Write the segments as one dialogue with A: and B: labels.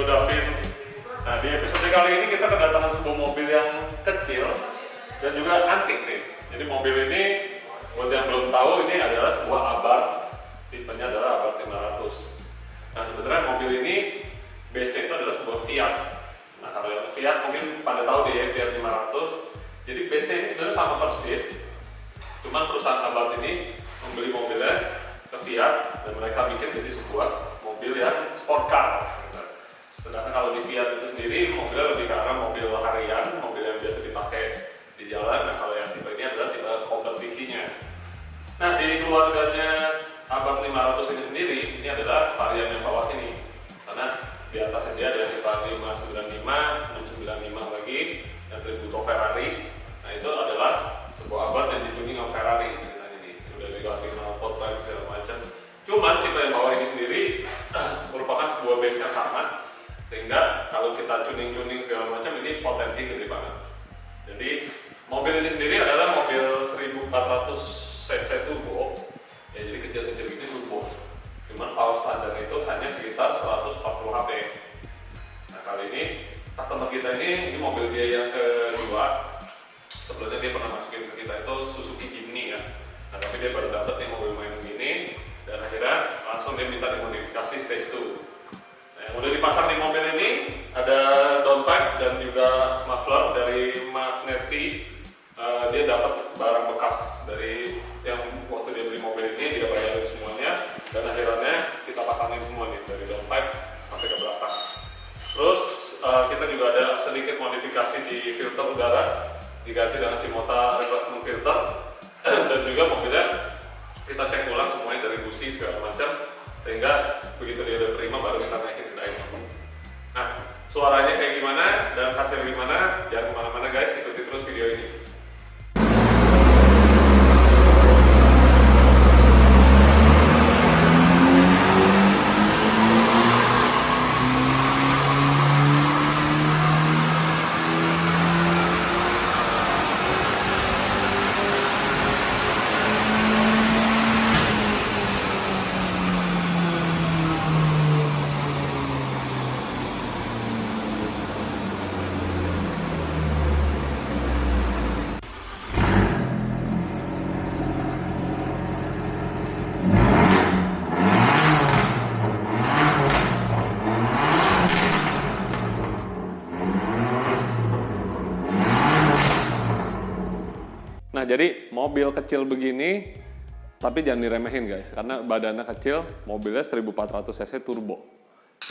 A: gue Davin. Nah, di episode kali ini kita kedatangan sebuah mobil yang kecil dan juga antik nih. Jadi mobil ini, buat yang belum tahu, ini adalah sebuah Abarth. Tipenya adalah Abarth 500. Nah, sebenarnya mobil ini base-nya itu adalah sebuah Fiat. Nah, kalau yang Fiat mungkin pada tahu deh ya, Fiat 500. Jadi base-nya ini sebenarnya sama persis. Cuman perusahaan Abarth ini membeli mobilnya ke Fiat dan mereka bikin jadi sebuah mobil yang sport car. Sedangkan kalau di Fiat itu sendiri mobilnya lebih ke arah mobil harian, mobil yang biasa dipakai di jalan. Nah, kalau yang tipe ini adalah tipe kompetisinya. Nah, di keluarganya Abarth 500 ini sendiri, ini adalah varian yang bawah ini. Karena di atasnya dia ada tipe 595, 695 lagi, yang tributo Ferrari. Nah, itu adalah sebuah Abarth yang dituning sama Ferrari. Udah diganti knalpot lain segala macam. Cuman tipe yang bawah ini sendiri merupakan sebuah base yang sama, sehingga kalau kita tuning segala macam ini potensi gede banget. Jadi mobil ini sendiri adalah mobil 1400 cc turbo, ya, jadi kecil-kecil gini turbo. Cuman power standarnya itu hanya sekitar 140 HP. Nah, kali ini customer kita ini mobil dia yang kedua. Sebelumnya dia pernah masukin ke kita itu Suzuki Jimny ya. Nah, tapi dia baru dapet nih mobil main gini, dan akhirnya langsung dia minta dimodifikasi stage 2. Nah, yang udah dipasang di mobil ini ada downpipe dan juga muffler dari Magneti. Dia dapat barang bekas dari yang waktu dia beli mobil ini, dia bayarin semuanya, dan akhirnya kita pasangin semua nih dari downpipe sampai ke belakang. Terus kita juga ada sedikit modifikasi di filter udara, diganti dengan Shimoda replacement filter. Dan juga mobilnya kita cek ulang semuanya dari busi segala macam, sehingga begitu dia udah prima baru kita naikin ke dyno. Nah, suaranya kayak gimana dan hasil gimana, jangan kemana-mana guys, ikuti terus video ini. Nah, jadi mobil kecil begini, tapi jangan diremehin guys, karena badannya kecil, mobilnya 1400 cc turbo.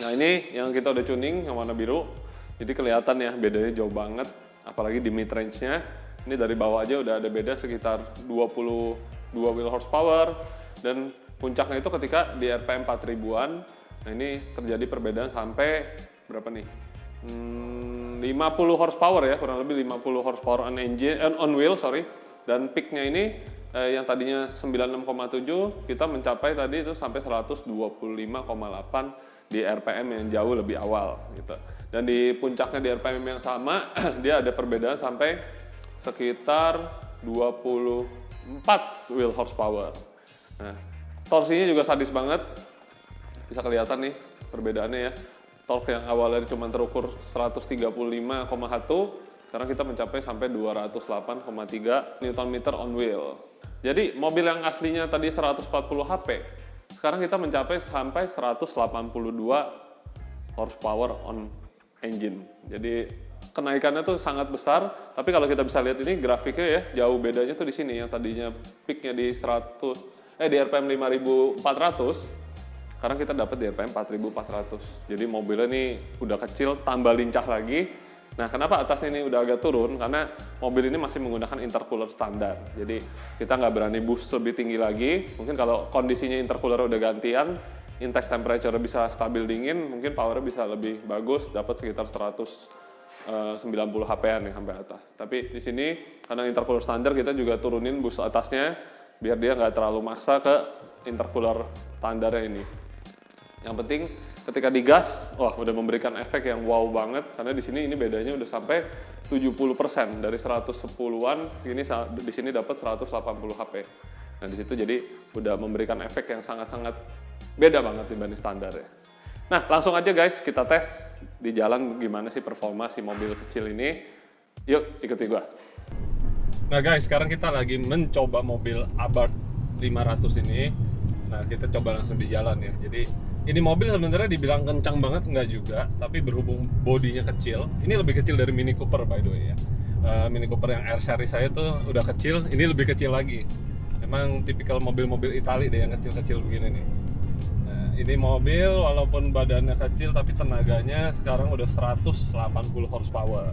A: Nah, ini yang kita udah tuning, yang warna biru, jadi kelihatan ya bedanya jauh banget, apalagi di mid range-nya. Ini dari bawah aja udah ada beda sekitar 22 wheel horsepower, dan puncaknya itu ketika di RPM 4000-an. Nah, ini terjadi perbedaan sampai berapa nih? 50 horsepower ya, kurang lebih 50 horsepower on wheel, sorry. Dan peaknya ini yang tadinya 96,7 kita mencapai tadi itu sampai 125,8 di RPM yang jauh lebih awal gitu. Dan di puncaknya di RPM yang sama dia ada perbedaan sampai sekitar 24 wheel horsepower. Nah, torsinya juga sadis banget, bisa kelihatan nih perbedaannya ya. Torque yang awalnya cuma terukur 135,1, sekarang kita mencapai sampai 208,3 Nm on wheel. Jadi mobil yang aslinya tadi 140 HP, sekarang kita mencapai sampai 182 horsepower on engine. Jadi kenaikannya tuh sangat besar, tapi kalau kita bisa lihat ini grafiknya ya, jauh bedanya tuh di sini. Yang tadinya peaknya di di RPM 5400, sekarang kita dapat di RPM 4400. Jadi mobilnya ini udah kecil, tambah lincah lagi. Nah, kenapa atasnya ini udah agak turun? Karena mobil ini masih menggunakan intercooler standar. Jadi kita nggak berani boost lebih tinggi lagi. Mungkin kalau kondisinya intercooler udah gantian, intake temperature bisa stabil dingin, mungkin powernya bisa lebih bagus, dapat sekitar 190 HP-an ya sampai atas. Tapi di sini karena intercooler standar, kita juga turunin boost atasnya biar dia nggak terlalu maksa ke intercooler standarnya ini. Yang penting ketika digas, wah udah memberikan efek yang wow banget, karena di sini ini bedanya udah sampai 70% dari 110-an, di sini dapat 180 HP. Nah, di situ jadi udah memberikan efek yang sangat-sangat beda banget dibanding standar ya. Nah, langsung aja guys, kita tes di jalan gimana sih performa si mobil kecil ini. Yuk, ikuti gua. Nah guys, sekarang kita lagi mencoba mobil Abarth 500 ini. Nah, kita coba langsung di jalan ya. Jadi, ini mobil sebenarnya dibilang kencang banget, nggak juga. Tapi berhubung bodinya kecil, ini lebih kecil dari Mini Cooper by the way ya. Mini Cooper yang R series saya tuh udah kecil, ini lebih kecil lagi. Memang tipikal mobil-mobil Itali deh yang kecil-kecil begini nih. Nah, ini mobil walaupun badannya kecil tapi tenaganya sekarang udah 180 horsepower.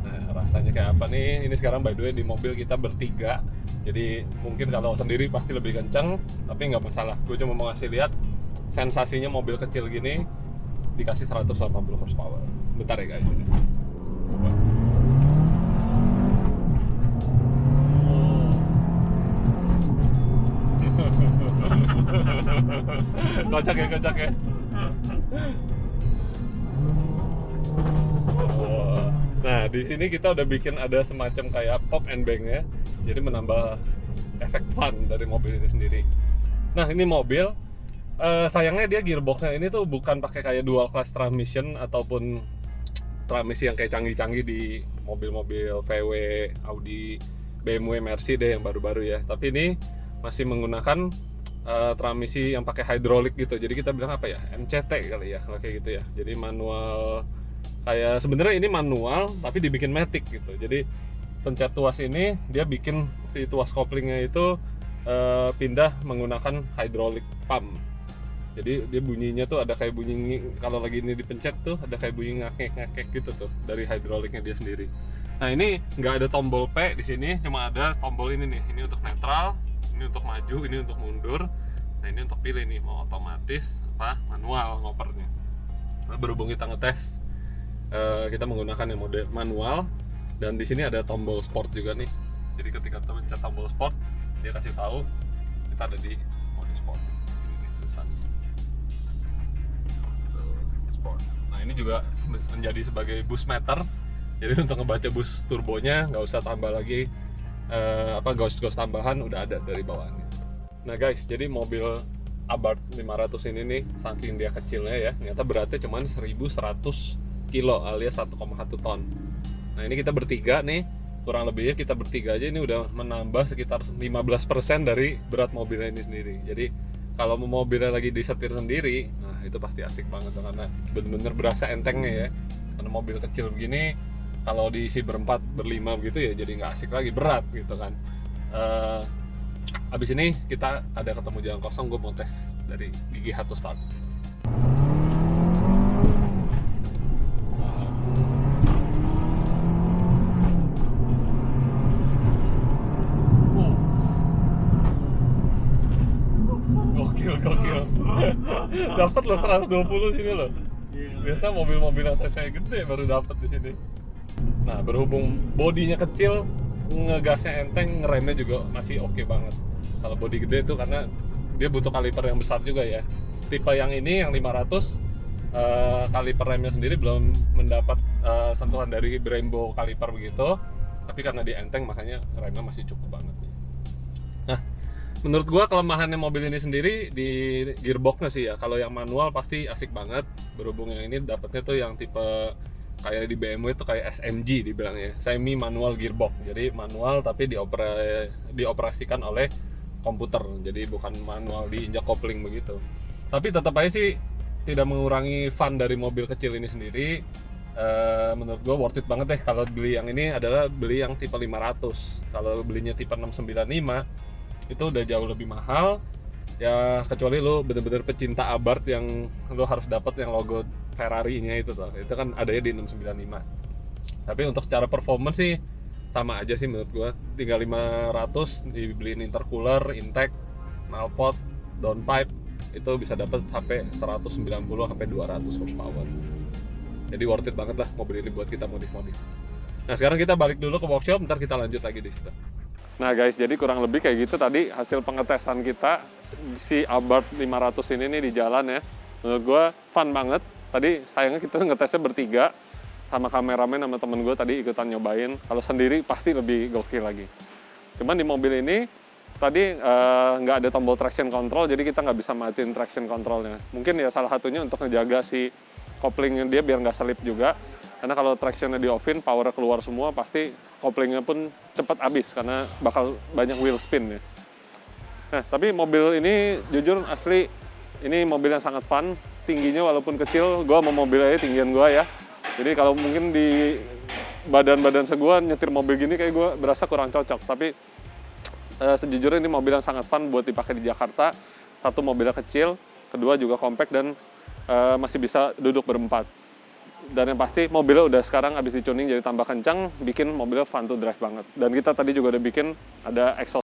A: Nah, rasanya kayak apa nih? Ini sekarang by the way di mobil kita bertiga. Jadi mungkin kalau sendiri pasti lebih kencang, tapi nggak masalah. Gue cuma mau ngasih lihat sensasinya mobil kecil gini dikasih 180 horsepower. Bentar ya guys ini. Coba. Kocak ya. Nah, di sini kita udah bikin ada semacam kayak pop and bang ya. Jadi menambah efek fun dari mobil ini sendiri. Nah, ini mobil sayangnya dia gearboxnya ini tuh bukan pakai kayak dual class transmission ataupun transmisi yang kayak canggih-canggih di mobil-mobil VW, Audi, BMW, Mercy deh yang baru-baru ya. Tapi ini masih menggunakan transmisi yang pakai hidrolik gitu. Jadi kita bilang apa ya? MCT kali ya, kalau kayak gitu ya. Jadi manual, kayak sebenarnya ini manual tapi dibikin matic gitu. Jadi pencet tuas ini dia bikin si tuas koplingnya itu pindah menggunakan hydraulic pump. Jadi dia bunyinya tuh ada kayak bunyi, kalau lagi ini dipencet tuh ada kayak bunyi ngakek gitu tuh dari hydrauliknya dia sendiri. Nah, ini nggak ada tombol P di sini, cuma ada tombol ini nih. Ini untuk netral, ini untuk maju, ini untuk mundur. Nah, ini untuk pilih nih mau otomatis apa manual ngopernya. Nah, berhubung kita ngetes kita menggunakan yang mode manual, dan di sini ada tombol sport juga nih. Jadi ketika kita mencet tombol sport, dia kasih tahu kita ada di mode sport. Ini nih tulisannya. Sport. Nah, ini juga menjadi sebagai boost meter. Jadi untuk ngebaca boost turbonya nggak usah tambah lagi ghost tambahan, udah ada dari bawahnya. Nah guys, jadi mobil Abarth 500 ini nih, saking dia kecilnya ya, ternyata beratnya cuma 1100 kilo alias 1,1 ton. Nah, ini kita bertiga nih, kurang lebihnya kita bertiga aja ini udah menambah sekitar 15% dari berat mobilnya ini sendiri. Jadi kalau mobilnya lagi disetir sendiri, nah itu pasti asik banget karena bener-bener berasa entengnya ya. Karena mobil kecil begini, kalau diisi berempat, berlima begitu ya jadi nggak asik lagi, berat gitu kan. Abis ini kita ada ketemu jalan kosong, gue mau tes dari gigi hard to start. Gokil. Dapat lo 120 sini lo. Biasa mobil-mobil yang saya gede baru dapat di sini. Nah, berhubung bodinya kecil, ngegasnya enteng, ngeremnya juga masih oke banget. Kalau bodi gede tuh karena dia butuh kaliper yang besar juga ya. Tipe yang ini yang 500 kaliper remnya sendiri belum mendapat sentuhan dari Brembo kaliper begitu. Tapi karena dia enteng makanya remnya masih cukup banget. Nah, menurut gua kelemahannya mobil ini sendiri di gearboxnya sih ya. Kalau yang manual pasti asik banget. Berhubung yang ini dapetnya tuh yang tipe kayak di BMW itu kayak SMG dibilangnya, semi manual gearbox. Jadi manual tapi dioperasikan oleh komputer. Jadi bukan manual diinjak kopling begitu. Tapi tetap aja sih tidak mengurangi fun dari mobil kecil ini sendiri. Menurut gue worth it banget deh kalau beli yang ini adalah beli yang tipe 500. Kalau belinya tipe 695 itu udah jauh lebih mahal ya, kecuali lo bener-bener pecinta Abarth yang lo harus dapat yang logo Ferrari-nya itu tuh. Itu kan adanya di 695. Tapi untuk secara performance sih sama aja sih menurut gua. 3500 dibeliin intercooler, intake, knalpot, downpipe itu bisa dapat sampai 190 sampai 200 horsepower. Jadi worth it banget lah mobil ini buat kita modif-modif. Nah, sekarang kita balik dulu ke workshop, ntar kita lanjut lagi di situ. Nah guys, jadi kurang lebih kayak gitu tadi hasil pengetesan kita si Abarth 500 ini nih di jalan ya. Menurut gue fun banget. Tadi sayangnya kita ngetesnya bertiga sama kameramen sama temen gue tadi ikutan nyobain. Kalau sendiri pasti lebih gokil lagi. Cuman di mobil ini tadi nggak ada tombol traction control, jadi kita nggak bisa matiin traction controlnya. Mungkin ya salah satunya untuk ngejaga si koplingnya dia biar nggak selip juga. Karena kalau tractionnya di off-in, power keluar semua, pasti koplingnya pun cepat habis karena bakal banyak wheel spin ya. Nah, tapi mobil ini jujur asli, ini mobil yang sangat fun. Tingginya walaupun kecil, gue mau mobil aja tinggian gue ya. Jadi kalau mungkin di badan-badan segua nyetir mobil gini kayak gue berasa kurang cocok. Tapi sejujurnya ini mobil yang sangat fun buat dipakai di Jakarta. Satu, mobilnya kecil, kedua juga compact dan masih bisa duduk berempat. Dan yang pasti mobilnya udah sekarang habis dicuning jadi tambah kencang, bikin mobilnya fun to drive banget. Dan kita tadi juga udah bikin ada exhaust